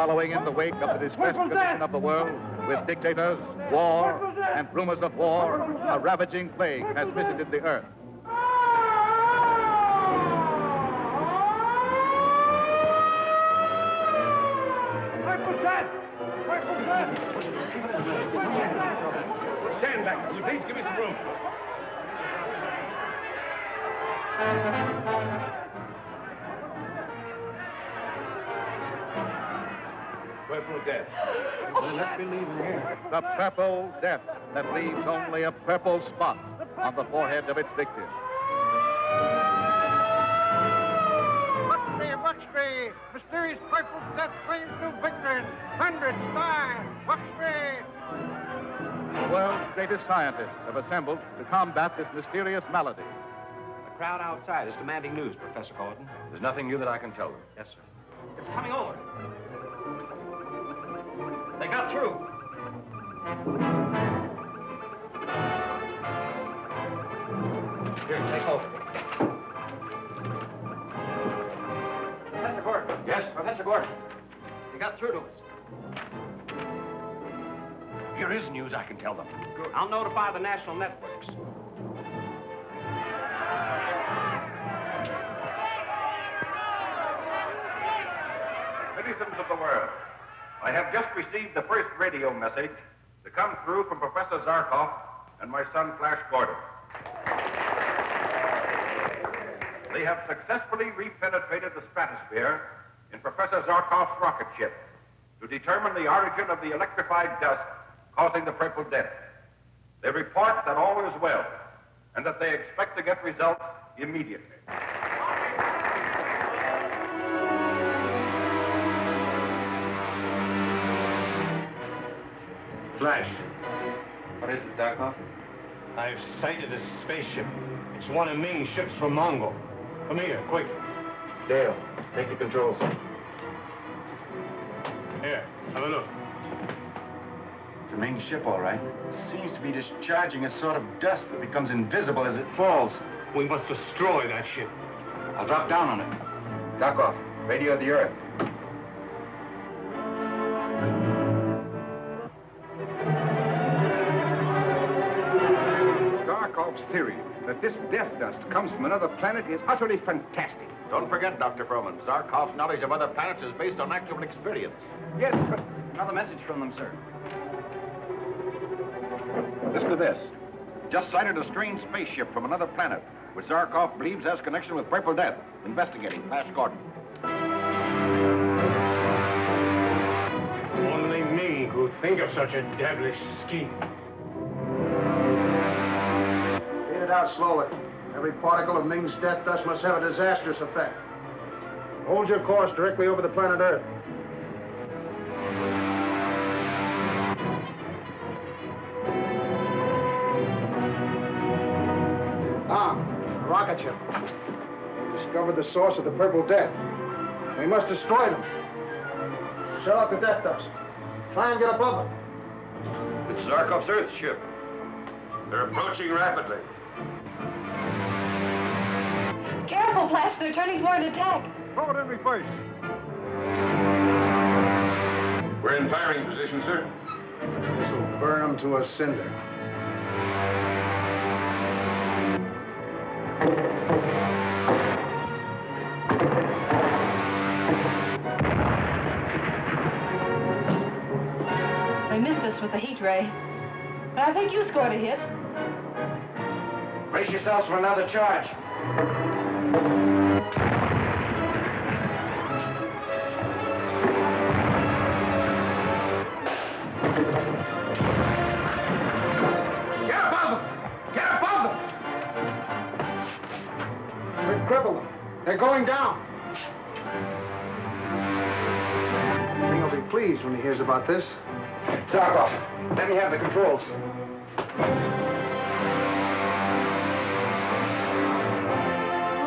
following in the wake of the distressed condition of the world, with dictators, war, and rumors of war, a ravaging plague has visited the earth. Stand back, will you please? Give me some room. Purple death. Let me leave him here. The purple death that leaves only a purple spot on the forehead of its victim. Buxbury! Mysterious purple death claims new victory. Hundreds die. Buxbury! The world's greatest scientists have assembled to combat this mysterious malady. The crowd outside is demanding news, Professor Gordon. There's nothing new that I can tell them. Yes, sir. It's coming over. They got through. Here, take hold. Professor Gordon. Yes? Professor Gordon. You got through to us. Here is news I can tell them. Good. I'll notify the national networks. Citizens of the world, I have just received the first radio message to come through from Professor Zarkov and my son, Flash Gordon. They have successfully repenetrated the stratosphere in Professor Zarkov's rocket ship to determine the origin of the electrified dust causing the purple death. They report that all is well and that they expect to get results immediately. Flash. What is it, Zarkov? I've sighted a spaceship. It's one of Ming's ships from Mongo. Come here, quick. Dale, take the controls. Here, have a look. It's a Ming ship, all right. It seems to be discharging a sort of dust that becomes invisible as it falls. We must destroy that ship. I'll drop down on it. Zarkov, radio the Earth. Zarkov's theory that this death dust comes from another planet is utterly fantastic. Don't forget, Dr. Froman, Zarkov's knowledge of other planets is based on actual experience. Yes, but Another message from them, sir. listen to this. Just sighted a strange spaceship from another planet, which Zarkov believes has connection with Purple Death. Investigating. Flash Gordon. Only Ming could think of such a devilish scheme. Get it out slowly. Every particle of Ming's death dust must have a disastrous effect. Hold your course directly over the planet Earth. The rocket ship. Discovered the source of the Purple Death. We must destroy them. Shut out the death dust. Try and get above them. It's Zarkov's Earth ship. They're approaching rapidly. Careful, Flash. They're turning for an attack. Throw it in reverse. We're in firing position, sir. This will burn them to a cinder. They missed us with the heat ray. But I think you scored a hit. Brace yourselves for another charge. Get above them! Get above them! We've crippled them. They're going down. Ming will be pleased when he hears about this. Zarkov, let me have the controls.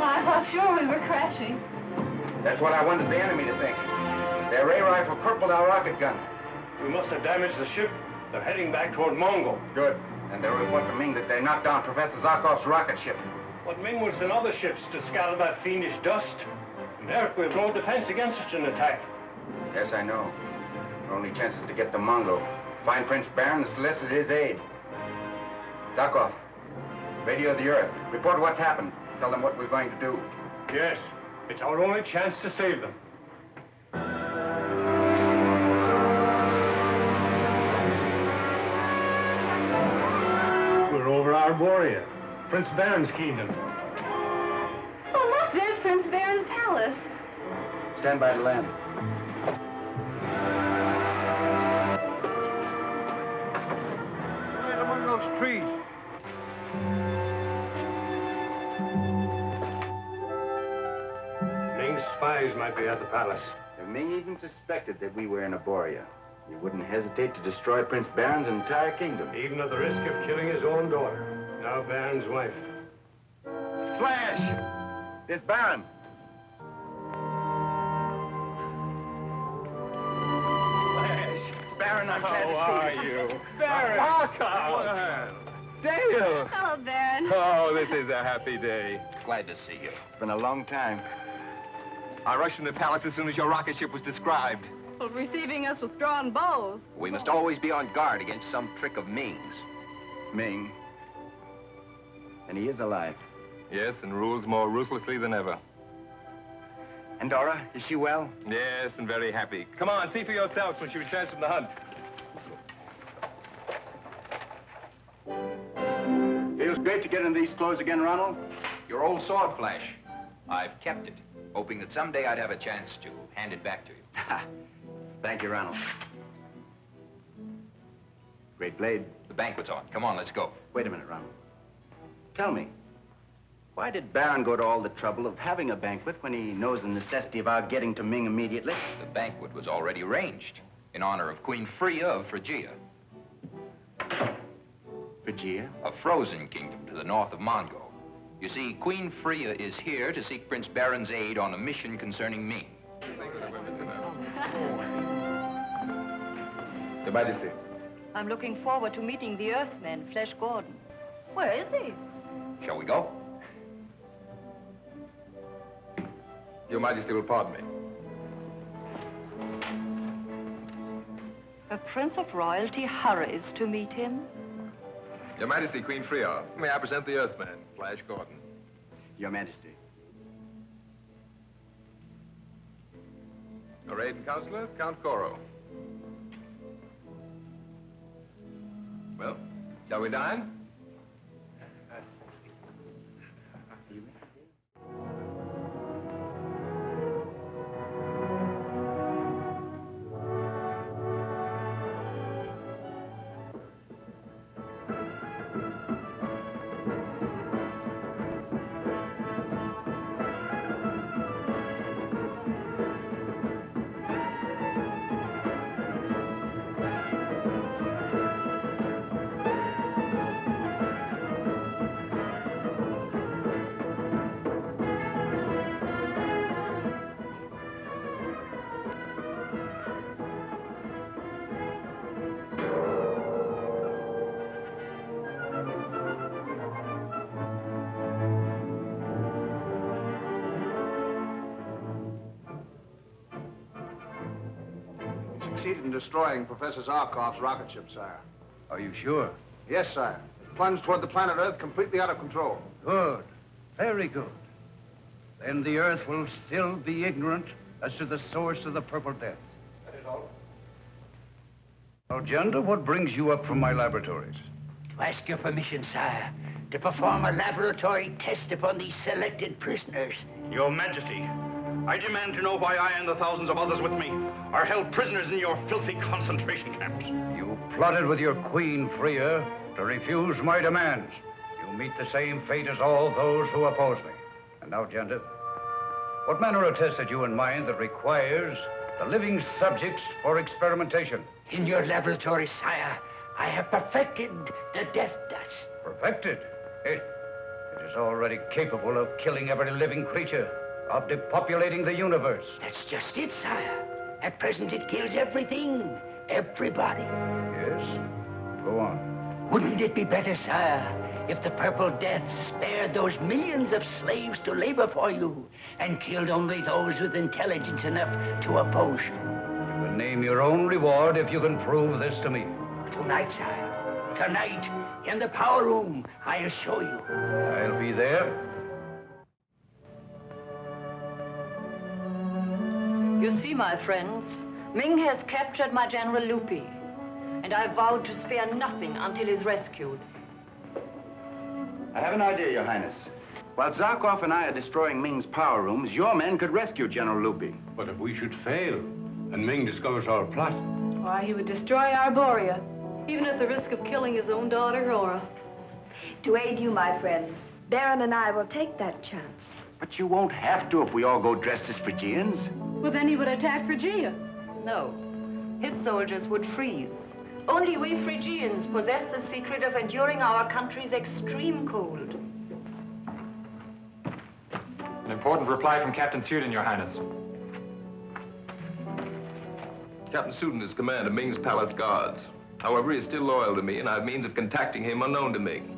I thought sure we were crashing. That's what I wanted the enemy to think. Their ray rifle crippled our rocket gun. We must have damaged the ship. They're heading back toward Mongo. Good. And they'll report to Ming that they knocked down Professor Zarkov's rocket ship. But Ming will send other ships to scatter that fiendish dust. In Earth, we have no defense against such an attack. Yes, I know. Our only chance is to get to Mongo. Find Prince Baron and solicit his aid. Zarkov, radio the Earth. Report what's happened. Tell them what we're going to do. Yes, it's our only chance to save them. We're over Arborea, Prince Baron's kingdom. Oh, look, there's Prince Baron's palace. Stand by to land. Right among those trees. Ming's spies might be at the palace. If Ming even suspected that we were in Arborea, he wouldn't hesitate to destroy Prince Baron's entire kingdom. Even at the risk of killing his own daughter, now Baron's wife. Flash! It's Baron. Baron, I'm glad to see How are you? Baron! Welcome! Dale! Hello, Baron. Oh, this is a happy day. Glad to see you. It's been a long time. I rushed from the palace as soon as your rocket ship was described. Well, receiving us with drawn bows. We must always be on guard against some trick of Ming's. Ming. And he is alive. Yes, and rules more ruthlessly than ever. And Dora, is she well? Yes, and very happy. Come on, see for yourselves when she returns from the hunt. Feels great to get in these clothes again, Ronald. Your old sword, Flash. I've kept it, hoping that someday I'd have a chance to hand it back to you. Thank you, Ronald. Great blade. The banquet's on. Come on, let's go. Wait a minute, Ronald. Tell me, why did Baron go to all the trouble of having a banquet when he knows the necessity of our getting to Ming immediately? The banquet was already arranged in honor of Queen Freya of Phrygia, Phrygia? a frozen kingdom to the north of Mongo. You see, Queen Freya is here to seek Prince Baron's aid on a mission concerning Ming. Your Majesty. I'm looking forward to meeting the Earthman, Flash Gordon. Where is he? Shall we go? Your Majesty will pardon me. A prince of royalty hurries to meet him. Your Majesty, Queen Freya, may I present the Earthman, Flash Gordon. Your Majesty. Our Arden Counselor, Count Coro. Well, shall we dine? Succeeded in destroying Professor Zarkov's rocket ship, sire. Are you sure? Yes, sire. It plunged toward the planet Earth completely out of control. Good. Very good. Then the Earth will still be ignorant as to the source of the Purple Death. That is all. Now, Gender, what brings you up from my laboratories? To ask your permission, sire, to perform a laboratory test upon these selected prisoners. Your Majesty, I demand to know why I and the thousands of others with me are held prisoners in your filthy concentration camps. You plotted with your queen, Freya, to refuse my demands. You meet the same fate as all those who oppose me. And now, Gender, what manner of test had you in mind that requires the living subjects for experimentation? In your laboratory, sire, I have perfected the death dust. Perfected? It is already capable of killing every living creature, of depopulating the universe. That's just it, sire. At present, it kills everything, everybody. Yes? Go on. Wouldn't it be better, sire, if the Purple Death spared those millions of slaves to labor for you and killed only those with intelligence enough to oppose you? You can name your own reward if you can prove this to me. Tonight, sire. Tonight, in the power room, I'll show you. I'll be there. You see, my friends, Ming has captured my General Lupi, and I vowed to spare nothing until he's rescued. I have an idea, Your Highness. While Zarkov and I are destroying Ming's power rooms, your men could rescue General Lupi. But if we should fail, and Ming discovers our plot? Why, he would destroy Arborea, even at the risk of killing his own daughter, Aura. To aid you, my friends, Baron and I will take that chance. But you won't have to if we all go dressed as Phrygians. Well, then he would attack Phrygia. No, his soldiers would freeze. Only we Phrygians possess the secret of enduring our country's extreme cold. An important reply from Captain Suden, Your Highness. Captain Suden is commander of Ming's palace guards. However, he is still loyal to me, and I have means of contacting him unknown to Ming.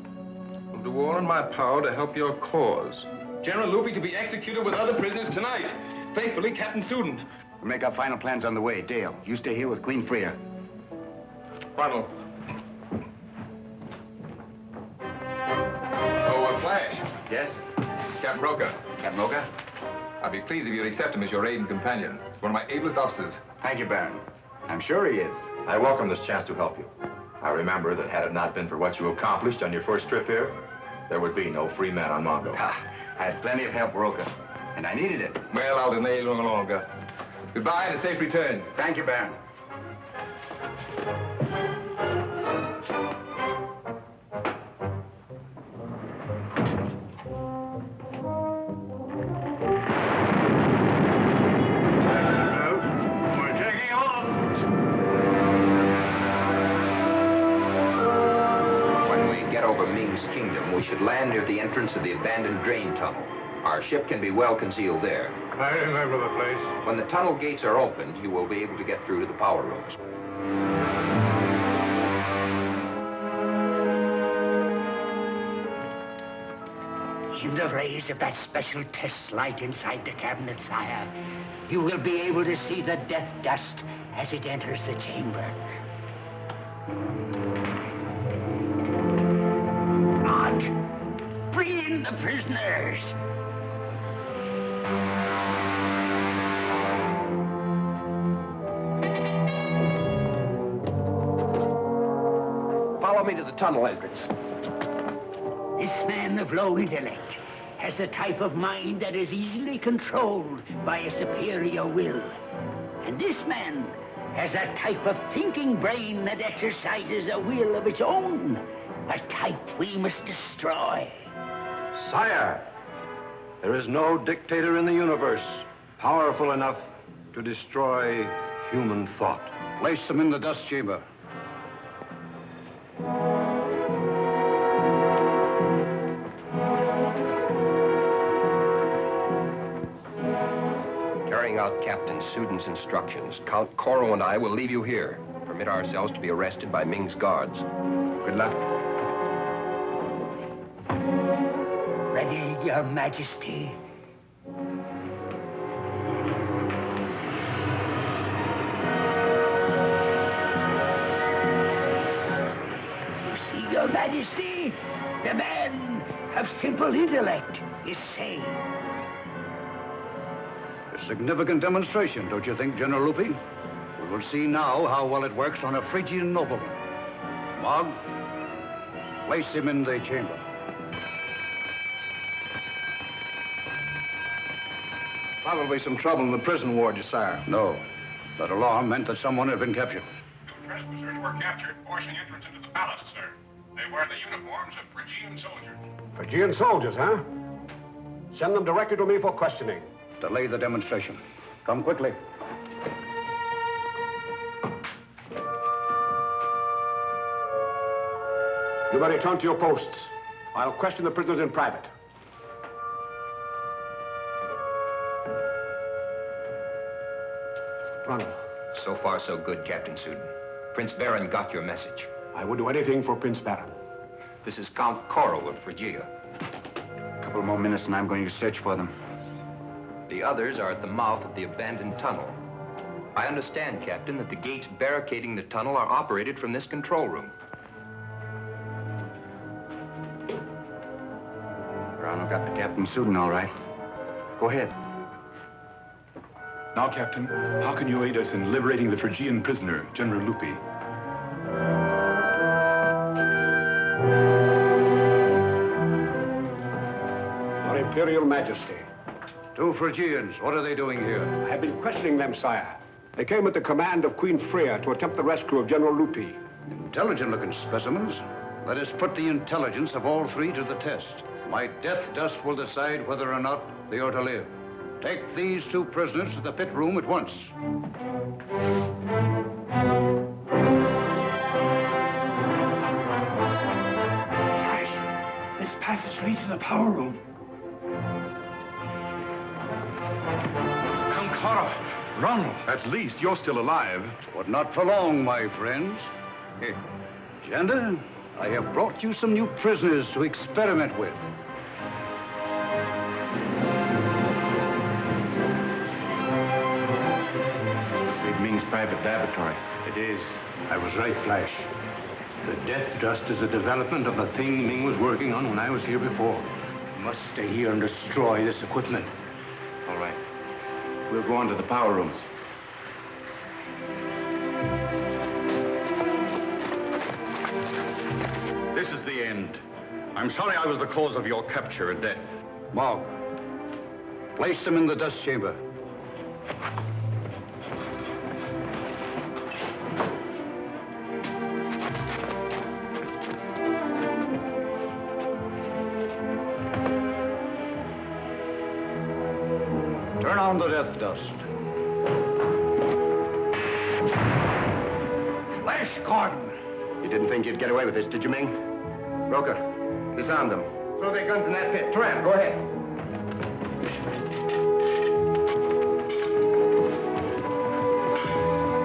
I'll do all in my power to help your cause. General Lupi to be executed with other prisoners tonight. Faithfully, Captain Suden. We'll make our final plans on the way. Dale, you stay here with Queen Freya. Ronald. Oh, Flash. Yes? Captain Roca. Captain Roca? I'd be pleased if you'd accept him as your aide and companion. He's one of my ablest officers. Thank you, Baron. I'm sure he is. I welcome this chance to help you. I remember that had it not been for what you accomplished on your first trip here, there would be no free man on Mongo. I had plenty of help, Roca, and I needed it. Well, I'll delay you no longer. Goodbye and a safe return. Thank you, Baron. We should land near the entrance of the abandoned drain tunnel. Our ship can be well concealed there. I remember the place. When the tunnel gates are opened, you will be able to get through to the power rooms. In the rays of that special test light inside the cabinet, sire, you will be able to see the death dust as it enters the chamber. Bring in the prisoners. Follow me to the tunnel entrance. This man of low intellect has the type of mind that is easily controlled by a superior will. And this man has a type of thinking brain that exercises a will of its own. A type we must destroy. Sire, there is no dictator in the universe powerful enough to destroy human thought. Place them in the dust chamber. Carrying out Captain Suden's instructions, Count Coro and I will leave you here. Permit ourselves to be arrested by Ming's guards. Good luck. Ready, Your Majesty. You see, Your Majesty, the man of simple intellect is sane. A significant demonstration, don't you think, General Lupi? We will see now how well it works on a Phrygian nobleman. Mog, place him in the chamber. Probably some trouble in the prison ward, sire. No. That alarm meant that someone had been captured. Two trespassers were captured forcing entrance into the palace, sir. They wear the uniforms of Phrygian soldiers. Phrygian soldiers, huh? Send them directly to me for questioning. Delay the demonstration. Come quickly. You may return to your posts. I'll question the prisoners in private. Ronald. So far, so good, Captain Suden. Prince Baron got your message. I would do anything for Prince Baron. This is Count Coro of Phrygia. A couple more minutes and I'm going to search for them. The others are at the mouth of the abandoned tunnel. I understand, Captain, that the gates barricading the tunnel are operated from this control room. Brown got the captain's suit all right. Go ahead. Now, Captain, how can you aid us in liberating the Phrygian prisoner, General Lupi? Your Imperial Majesty. 2 Phrygians, what are they doing here? I have been questioning them, sire. They came at the command of Queen Freya to attempt the rescue of General Lupi. Intelligent-looking specimens. Let us put the intelligence of all 3 to the test. My death dust will decide whether or not they are to live. Take these 2 prisoners to the pit room at once. This passage leads to the power room. Count Coro, Ronald, at least you're still alive. But not for long, my friends. Gender, I have brought you some new prisoners to experiment with. Ming's private laboratory. It is. I was right, Flash. The death dust is a development of the thing Ming was working on when I was here before. We must stay here and destroy this equipment. All right. We'll go on to the power rooms. This is the end. I'm sorry I was the cause of your capture and death. Mog, place them in the dust chamber. Turn on the death dust. Flash, Gordon! You didn't think you'd get away with this, did you, Ming? Roker, disarm them. Throw their guns in that pit. Turan, go ahead.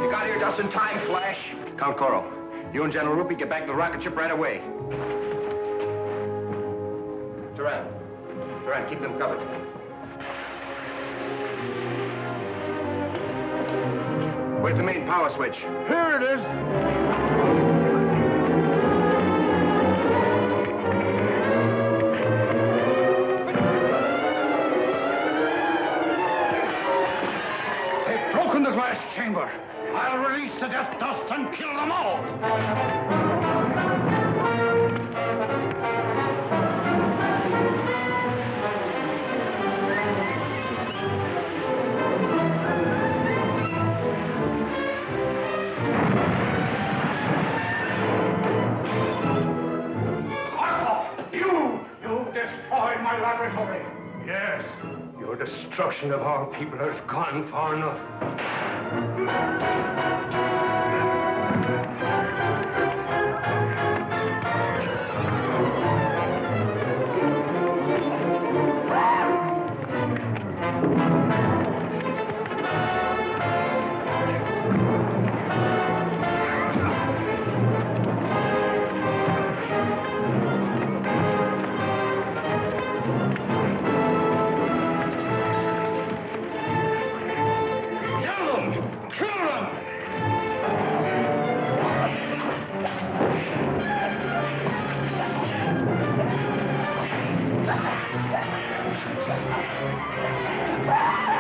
You got here just in time, Flash. Count Coro, you and General Lupi get back to the rocket ship right away. Turan, keep them covered. Where's the main power switch? Here it is. They've broken the glass chamber. I'll release the death dust and kill them all. My laboratory. Yes, your destruction of our people has gone far enough. Ah!